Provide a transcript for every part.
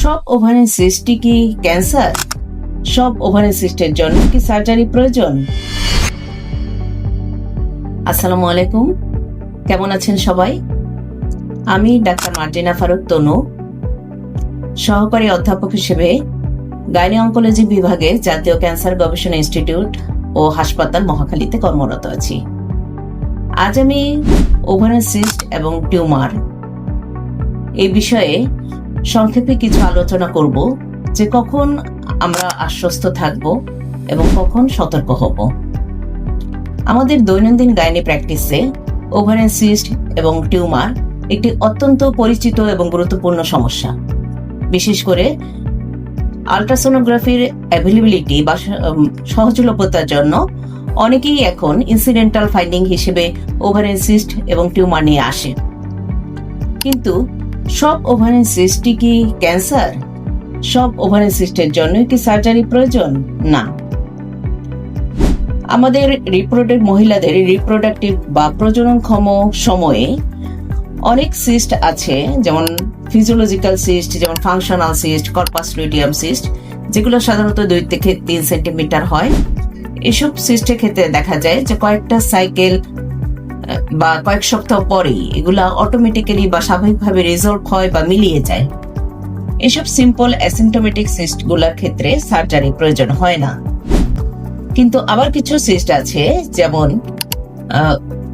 সব ওভারিন সিস্টই কি ক্যান্সার? সব ওভারিন সিস্টের জন্য কি সার্জারি প্রয়োজন? আসসালামু আলাইকুম, কেমন আছেন সবাই? আমি ডাক্তার মার্জিনা ফারুক তনু, সহকারী অধ্যাপক হিসেবে গাইনি অঙ্কোলজি বিভাগে জাতীয় ক্যান্সার গবেষণা ইনস্টিটিউট ও হাসপাতাল মহাখালীতে কর্মরত আছি। আজ আমি ওভারিন সিস্ট এবং টিউমার এই বিষয়ে সংক্ষেপে কিছু আলোচনা করব, যে কখন আমরা আশ্বস্ত থাকব এবং কখন সতর্ক হব। আমাদের দৈনন্দিন গাইনি প্র্যাকটিসে ওভারিন সিস্ট এবং টিউমার একটি অত্যন্ত পরিচিত এবং গুরুত্বপূর্ণ সমস্যা। বিশেষ করে আল্ট্রাসোনোগ্রাফির অ্যাভেলেবিলিটি বা সহজলভ্যতার জন্য অনেকেই এখন ইনসিডেন্টাল ফাইন্ডিং হিসেবে ওভারিন সিস্ট এবং টিউমার নিয়ে আসে। কিন্তু সব ওভারিন সিস্টই কি ক্যান্সার? সব ওভারিন সিস্টের জন্য কি সার্জারি প্রয়োজন? না। আমাদের মহিলাদের রিপ্রোডাক্টিভ বা প্রজননক্ষম সময়ে অনেক সিস্ট আছে, যেমন ফিজিওলজিক্যাল সিস্ট, যেমন functional cyst, corpus luteum cyst, যেগুলো সাধারণত 2 থেকে 3 সেন্টিমিটার হয়। এসব সিস্টের ক্ষেত্রে দেখা যায় যে কয়েকটা সাইকেল বা কয়েক সপ্তাহ পরেই এগুলা অটোমেটিক্যালি বা স্বাভাবিকভাবে রিজলভ হয় বা মিলিয়ে যায়। এসব সিম্পল অ্যাসিম্পটোমেটিক সিস্ট গুলার ক্ষেত্রে সার্জারি প্রয়োজন হয় না। কিন্তু আবার কিছু সিস্ট আছে, যেমন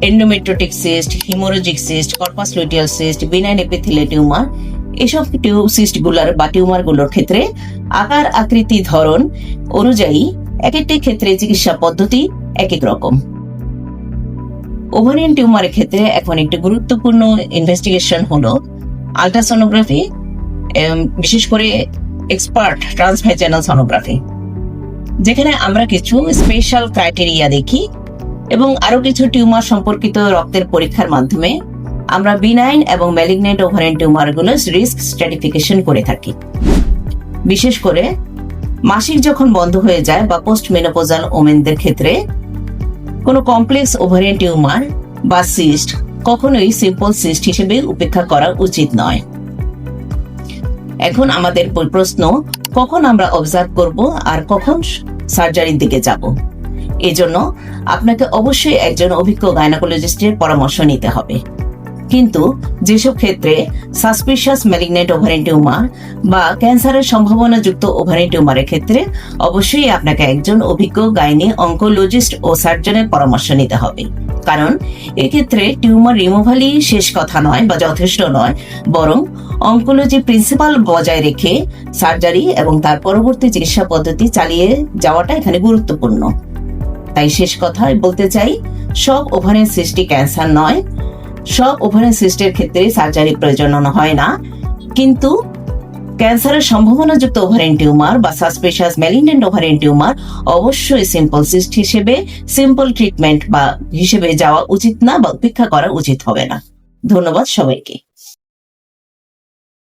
endometriotic cyst, haemorrhagic cyst, corpus luteal cyst, benign epithelial tumour. এসব সিস্ট গুলার বা টিউমার গুলোর ক্ষেত্রে আকার, আকৃতি, ধরন অনুযায়ী এক একটি ক্ষেত্রে চিকিৎসা পদ্ধতি এক এক রকম। ওভারিয়ান টিউমারের ক্ষেত্রে এখন একটি গুরুত্বপূর্ণ ইনভেস্টিগেশন হলো আল্ট্রাসোনোগ্রাফি, বিশেষ করে এক্সপার্ট ট্রান্সভ্যাজানাল সোনোগ্রাফি, যেখানে আমরা কিছু স্পেশাল ক্রাইটেরিয়া দেখি এবং আরো কিছু টিউমার সম্পর্কিত রক্তের পরীক্ষার মাধ্যমে আমরা বিনাইন এবং ম্যালিগন্যান্ট ওভারিয়ান টিউমারগুলো রিস্ক স্ট্র্যাটিফিকেশন করে থাকি। বিশেষ করে মাসিক যখন বন্ধ হয়ে যায় বা পোস্ট মেনোপজাল ওমেনদের ক্ষেত্রে কোনো কমপ্লেক্স ওভারিয়ান টিউমার বা সিস্ট কখনোই সিম্পল সিস্ট হিসেবে উপেক্ষা করা উচিত নয়। এখন আমাদের প্রশ্ন, কখন আমরা অবজার্ভ করব আর কখন সার্জারির দিকে যাব? এজন্য আপনাকে অবশ্যই একজন অভিজ্ঞ গাইনোকোলজিস্টের পরামর্শ নিতে হবে। কিন্তু যেসব ক্ষেত্রে সাসপিশিয়াস ম্যালিগন্যান্ট ওভারিয়ান টিউমার বা ক্যান্সারের সম্ভাবনাযুক্ত ওভারিয়ান টিউমারের ক্ষেত্রে অবশ্যই আপনাকে একজন অভিজ্ঞ গাইনি অঙ্কোলজিস্ট ও সার্জনের পরামর্শ নিতে হবে। কারণ এক্ষেত্রে টিউমার রিমুভালই শেষ কথা নয় বা যথেষ্ট নয়, বরং অঙ্কোলজি প্রিন্সিপাল বজায় রেখে সার্জারি এবং তার পরবর্তী চিকিৎসা পদ্ধতি চালিয়ে যাওয়াটা এখানে গুরুত্বপূর্ণ। তাই শেষ কথায় বলতে চাই, সব ওভারিয়ান সিস্টই ক্যান্সার নয়। সব ওভারিয়ান সিস্টের ক্ষেত্রে সার্জারি প্রয়োজন হয় না। কিন্তু ক্যান্সারের সম্ভাবনাযুক্ত ওভারিয়ান টিউমার বা সাসপিশিয়াস ম্যালিগন্যান্ট ওভারিয়ান টিউমার অবশ্যই সিম্পল সিস্ট হিসেবে সিম্পল ট্রিটমেন্ট বা হিসেবে যাওয়া উচিত না বা উপেক্ষা করা উচিত হবে না। ধন্যবাদ সবাইকে।